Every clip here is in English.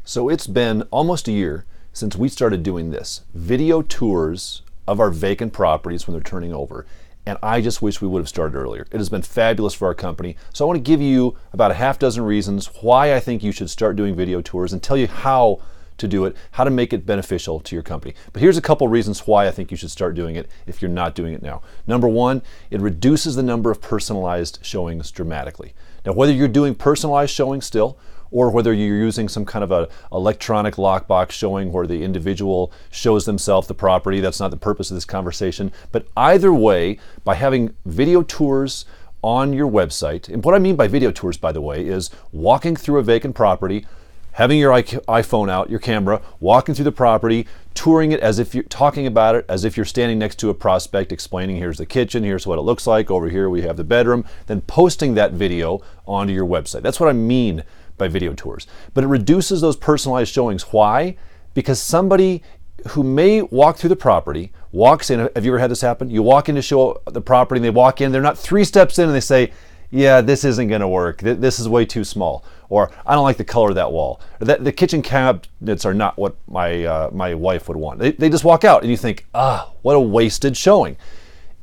So it's been almost a year since we started doing this, video tours of our vacant properties when they're turning over. And I just wish we would have started earlier. It has been fabulous for our company. So I want to give you about a half dozen reasons why I think you should start doing video tours and tell you how to do it, how to make it beneficial to your company. But here's a couple reasons why I think you should start doing it if you're not doing it now. Number one, it reduces the number of personalized showings dramatically. Now, whether you're doing personalized showings still, or whether you're using some kind of a electronic lockbox showing where the individual shows themselves the property, that's not the purpose of this conversation. But either way, by having video tours on your website, and what I mean by video tours, by the way, is walking through a vacant property, having your iPhone out, your camera, walking through the property, touring it as if you're talking about it, as if you're standing next to a prospect, explaining here's the kitchen, here's what it looks like, over here we have the bedroom, then posting that video onto your website. That's what I mean by video tours. But it reduces those personalized showings. Why? Because somebody who may walk through the property, walks in, have you ever had this happen? You walk in to show the property and they walk in, they're not 3 steps in and they say, yeah, this isn't gonna work. This is way too small. Or I don't like the color of that wall. Or the kitchen cabinets are not what my wife would want. They just walk out and you think, what a wasted showing.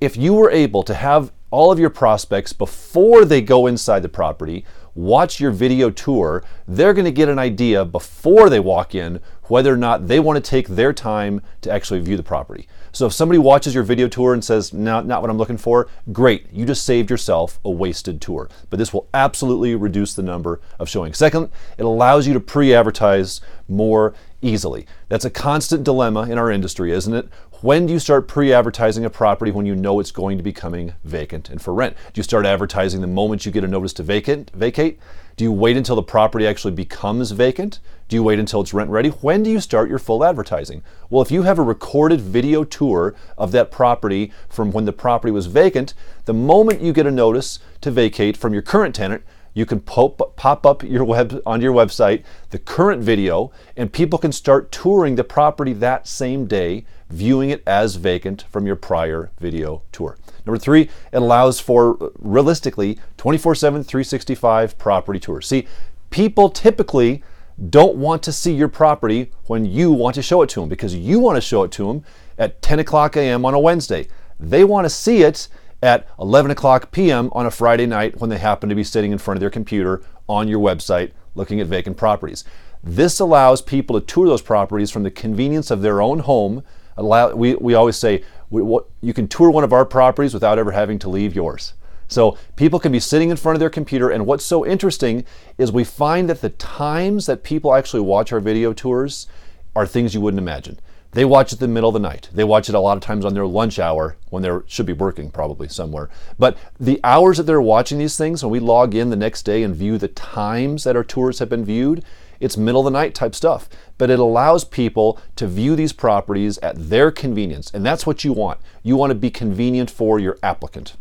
If you were able to have all of your prospects before they go inside the property, watch your video tour, they're going to get an idea before they walk in whether or not they want to take their time to actually view the property. So if somebody watches your video tour and says, no, not what I'm looking for, great, you just saved yourself a wasted tour. But this will absolutely reduce the number of showings. Second, it allows you to pre-advertise more easily. That's a constant dilemma in our industry, isn't it? When do you start pre-advertising a property when you know it's going to be coming vacant and for rent? Do you start advertising the moment you get a notice to vacate? Do you wait until the property actually becomes vacant? Do you wait until it's rent ready? When do you start your full advertising? Well, if you have a recorded video tour of that property from when the property was vacant, the moment you get a notice to vacate from your current tenant, you can pop up onto your website the current video, and people can start touring the property that same day, viewing it as vacant from your prior video tour. Number three, it allows for realistically 24/7, 365 property tours. See, people typically don't want to see your property when you want to show it to them because you want to show it to them at 10 o'clock a.m. on a Wednesday. They want to see it at 11 o'clock p.m. on a Friday night when they happen to be sitting in front of their computer on your website looking at vacant properties. This allows people to tour those properties from the convenience of their own home. We always say you can tour one of our properties without ever having to leave yours. So people can be sitting in front of their computer, and what's so interesting is we find that the times that people actually watch our video tours are things you wouldn't imagine. They watch it in the middle of the night. They watch it a lot of times on their lunch hour when they should be working probably somewhere. But the hours that they're watching these things, when we log in the next day and view the times that our tours have been viewed, it's middle of the night type stuff. But it allows people to view these properties at their convenience. And that's what you want. You want to be convenient for your applicant.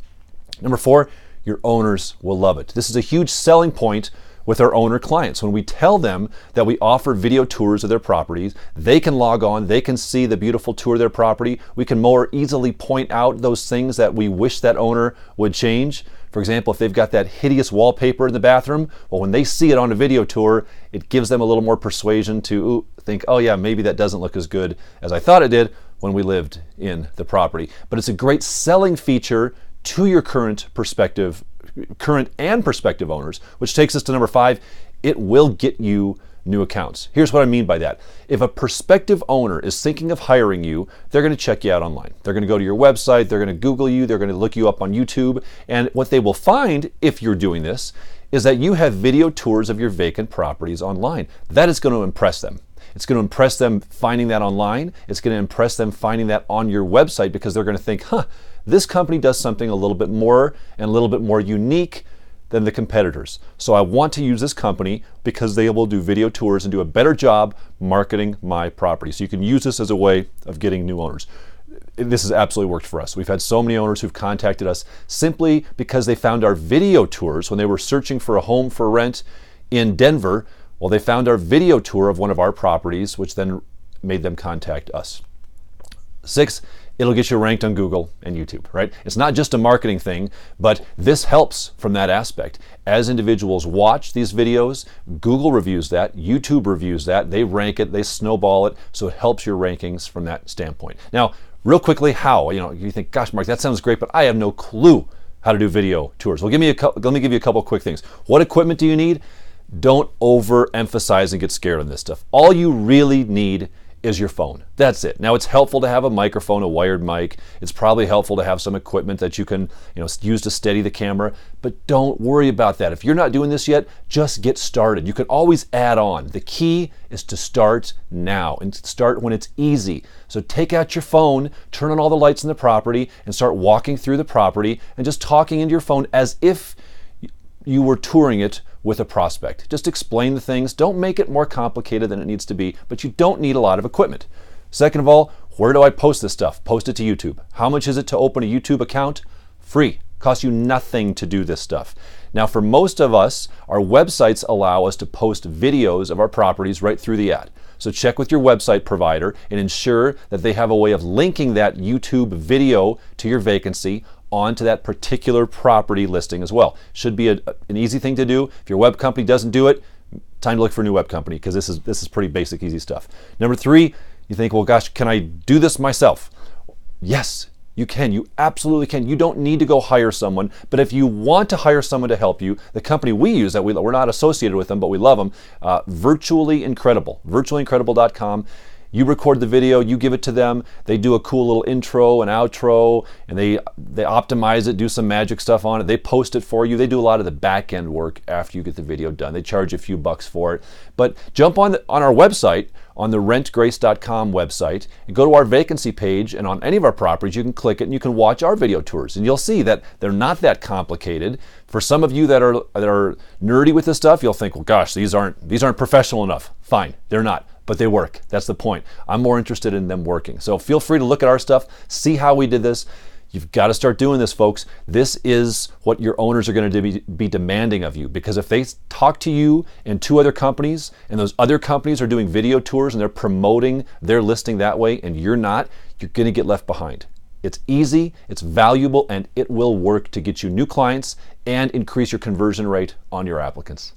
Number four, your owners will love it. This is a huge selling point with our owner clients. When we tell them that we offer video tours of their properties, they can log on, they can see the beautiful tour of their property. We can more easily point out those things that we wish that owner would change. For example, if they've got that hideous wallpaper in the bathroom, well, when they see it on a video tour, it gives them a little more persuasion to think, oh yeah, maybe that doesn't look as good as I thought it did when we lived in the property. But it's a great selling feature to your current and prospective owners, which takes us to number five. It will get you new accounts. Here's what I mean by that. If a prospective owner is thinking of hiring you, they're going to check you out online. They're going to go to your website, they're going to Google you, they're going to look you up on YouTube, and what they will find, if you're doing this, is that you have video tours of your vacant properties online. That is going to impress them. It's going to impress them finding that online. It's going to impress them finding that on your website because they're going to think, this company does something a little bit more and a little bit more unique than the competitors. So I want to use this company because they will do video tours and do a better job marketing my property. So you can use this as a way of getting new owners. This has absolutely worked for us. We've had so many owners who've contacted us simply because they found our video tours when they were searching for a home for rent in Denver. Well, they found our video tour of one of our properties, which then made them contact us. 6, it'll get you ranked on Google and YouTube, right? It's not just a marketing thing, but this helps from that aspect. As individuals watch these videos, Google reviews that, YouTube reviews that, they rank it, they snowball it, so it helps your rankings from that standpoint. Now, real quickly, how? You think, gosh, Mark, that sounds great, but I have no clue how to do video tours. Well, let me give you a couple quick things. What equipment do you need? Don't overemphasize and get scared on this stuff. All you really need is your phone. That's it. Now, it's helpful to have a microphone, a wired mic. It's probably helpful to have some equipment that you can use to steady the camera, but don't worry about that. If you're not doing this yet, just get started. You can always add on. The key is to start now and start when it's easy. So take out your phone, turn on all the lights in the property, and start walking through the property and just talking into your phone as if you were touring it with a prospect. Just explain the things. Don't make it more complicated than it needs to be, but you don't need a lot of equipment. Second of all, where do I post this stuff? Post it to YouTube. How much is it to open a YouTube account? Free. Costs you nothing to do this stuff. Now, for most of us, our websites allow us to post videos of our properties right through the ad. So check with your website provider and ensure that they have a way of linking that YouTube video to your vacancy onto that particular property listing as well. Should be an easy thing to do. If your web company doesn't do it, time to look for a new web company, because this is pretty basic, easy stuff. Number 3, you think, well, gosh, can I do this myself? Yes, you can. You absolutely can. You don't need to go hire someone, but if you want to hire someone to help you, the company we use, that we're not associated with them, but we love them, Virtually Incredible, virtuallyincredible.com. You record the video, you give it to them, they do a cool little intro and outro, and they optimize it, do some magic stuff on it, they post it for you, they do a lot of the back end work after you get the video done. They charge a few bucks for it. But jump on our website, on the rentgrace.com website, and go to our vacancy page, and on any of our properties you can click it and you can watch our video tours, and you'll see that they're not that complicated. For some of you that are nerdy with this stuff, you'll think, well, gosh, these aren't professional enough. Fine, they're not. But they work. That's the point. I'm more interested in them working. So feel free to look at our stuff, see how we did this. You've got to start doing this, folks. This is what your owners are going to be demanding of you, because if they talk to you and 2 other companies, and those other companies are doing video tours and they're promoting their listing that way and you're not, you're going to get left behind. It's easy, it's valuable, and it will work to get you new clients and increase your conversion rate on your applicants.